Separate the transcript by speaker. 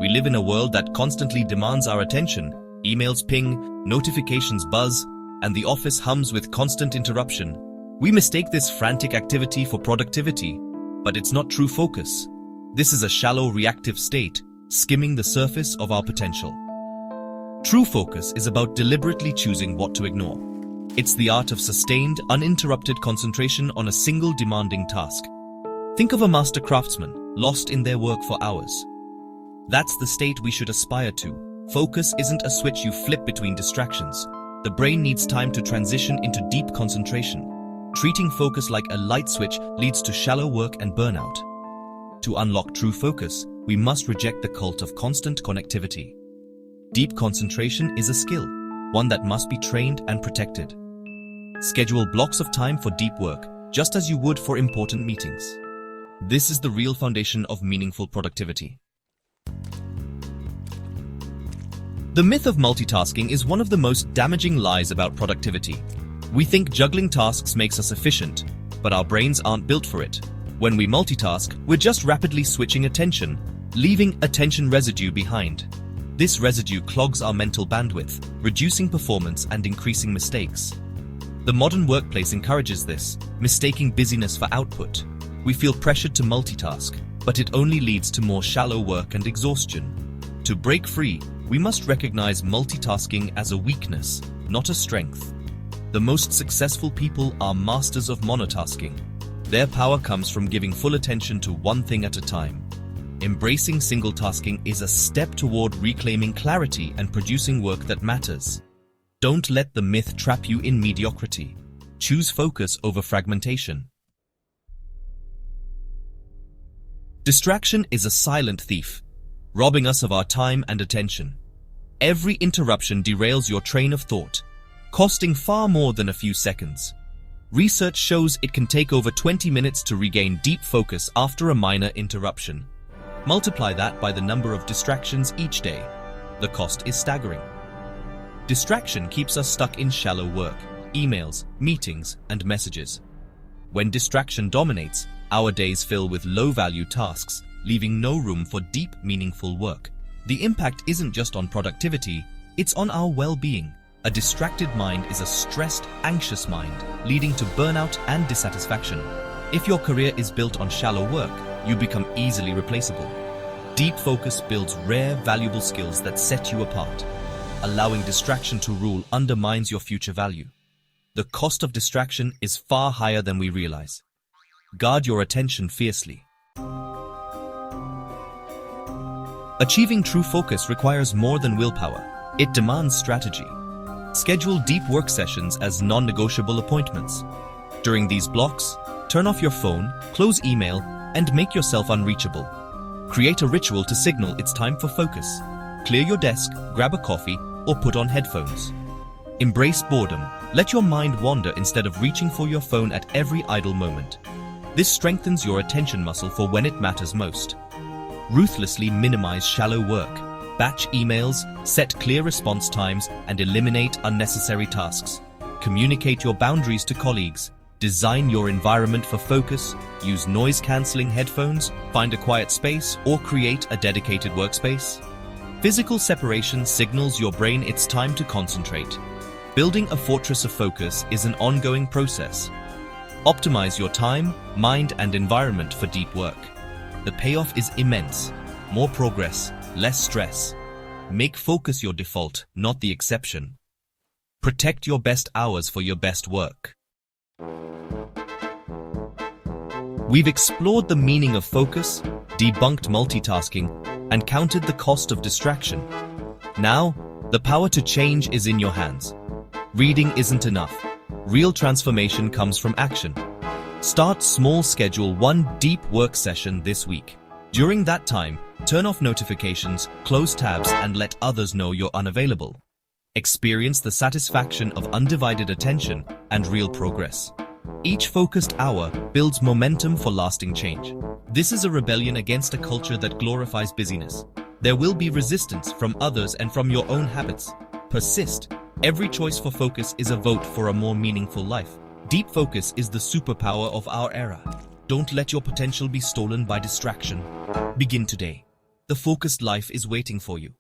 Speaker 1: We live in a world that constantly demands our attention. Emails ping, notifications buzz, and the office hums with constant interruption. We mistake this frantic activity for productivity, but it's not true focus. This is a shallow reactive state, skimming the surface of our potential. True focus is about deliberately choosing what to ignore. It's the art of sustained, uninterrupted concentration on a single demanding task. Think of a master craftsman, lost in their work for hours. That's the state we should aspire to. Focus isn't a switch you flip between distractions. The brain needs time to transition into deep concentration. Treating focus like a light switch leads to shallow work and burnout. To unlock true focus, we must reject the cult of constant connectivity. Deep concentration is a skill, one that must be trained and protected. Schedule blocks of time for deep work, just as you would for important meetings. This is the real foundation of meaningful productivity. The myth of multitasking is one of the most damaging lies about productivity. We think juggling tasks makes us efficient, but our brains aren't built for it. When we multitask, we're just rapidly switching attention, leaving attention residue behind. This residue clogs our mental bandwidth, reducing performance and increasing mistakes. The modern workplace encourages this, mistaking busyness for output. We feel pressured to multitask, but it only leads to more shallow work and exhaustion. To break free, we must recognize multitasking as a weakness, not a strength. The most successful people are masters of monotasking. Their power comes from giving full attention to one thing at a time. Embracing single tasking is a step toward reclaiming clarity and producing work that matters. Don't let the myth trap you in mediocrity. Choose focus over fragmentation. Distraction is a silent thief, robbing us of our time and attention. Every interruption derails your train of thought, costing far more than a few seconds. Research shows it can take over 20 minutes to regain deep focus after a minor interruption. Multiply that by the number of distractions each day. The cost is staggering. Distraction keeps us stuck in shallow work, emails, meetings, and messages. When distraction dominates, our days fill with low-value tasks, leaving no room for deep, meaningful work. The impact isn't just on productivity, it's on our well-being. A distracted mind is a stressed, anxious mind, leading to burnout and dissatisfaction. If your career is built on shallow work, you become easily replaceable. Deep focus builds rare, valuable skills that set you apart. Allowing distraction to rule undermines your future value. The cost of distraction is far higher than we realize. Guard your attention fiercely. Achieving true focus requires more than willpower. It demands strategy. Schedule deep work sessions as non-negotiable appointments. During these blocks, turn off your phone, close email, and make yourself unreachable. Create a ritual to signal it's time for focus. Clear your desk, grab a coffee, or put on headphones. Embrace boredom. Let your mind wander instead of reaching for your phone at every idle moment. This strengthens your attention muscle for when it matters most. Ruthlessly minimize shallow work. Batch emails, set clear response times, and eliminate unnecessary tasks. Communicate your boundaries to colleagues. Design your environment for focus. Use noise-canceling headphones, find a quiet space, or create a dedicated workspace. Physical separation signals your brain it's time to concentrate. Building a fortress of focus is an ongoing process. Optimize your time, mind, and environment for deep work. The payoff is immense. More progress, less stress. Make focus your default, not the exception. Protect your best hours for your best work. We've explored the meaning of focus, debunked multitasking, and counted the cost of distraction. Now, the power to change is in your hands. Reading isn't enough. Real transformation comes from action. Start small, schedule one deep work session this week. During that time, turn off notifications, close tabs, and let others know you're unavailable. Experience the satisfaction of undivided attention and real progress. Each focused hour builds momentum for lasting change. This is a rebellion against a culture that glorifies busyness. There will be resistance from others and from your own habits. Persist. Every choice for focus is a vote for a more meaningful life. Deep focus is the superpower of our era. Don't let your potential be stolen by distraction. Begin today. the focused life is waiting for you.